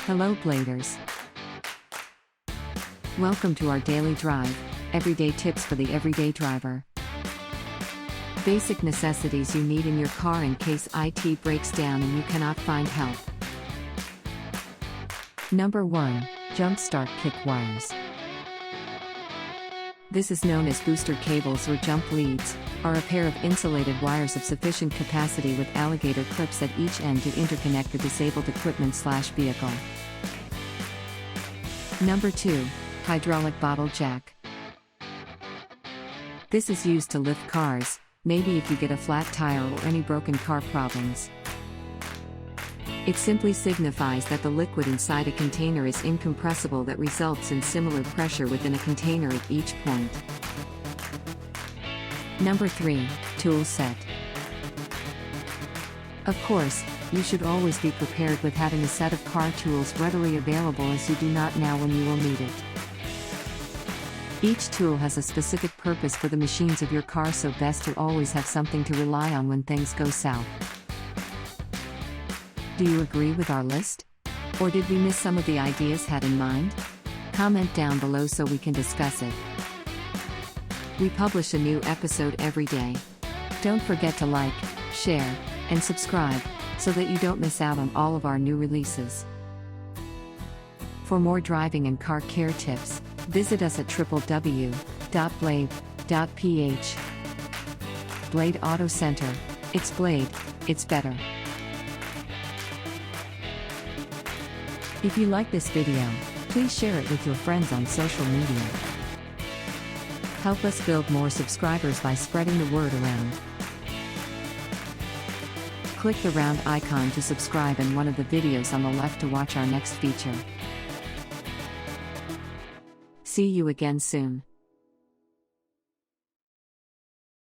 Hello Bladers. Welcome to our daily drive, everyday tips for the everyday driver. Basic necessities you need in your car in case IT breaks down and you cannot find help. Number 1. Jump start kick wires. This is known as booster cables or jump leads, are a pair of insulated wires of sufficient capacity with alligator clips at each end to interconnect the disabled equipment/vehicle. Number 2. Hydraulic bottle jack. This is used to lift cars, maybe if you get a flat tire or any broken car problems. It simply signifies that the liquid inside a container is incompressible, that results in similar pressure within a container at each point. Number 3. Tool set. Of course, you should always be prepared with having a set of car tools readily available, as you do not know when you will need it. Each tool has a specific purpose for the machines of your car, so best to always have something to rely on when things go south. Do you agree with our list? Or did we miss some of the ideas had in mind? Comment down below so we can discuss it. We publish a new episode every day. Don't forget to like, share, and subscribe, so that you don't miss out on all of our new releases. For more driving and car care tips, visit us at www.blade.ph. Blade Auto Center. It's Blade, it's better. If you like this video, please share it with your friends on social media. Help us build more subscribers by spreading the word around. Click the round icon to subscribe and one of the videos on the left to watch our next feature. See you again soon.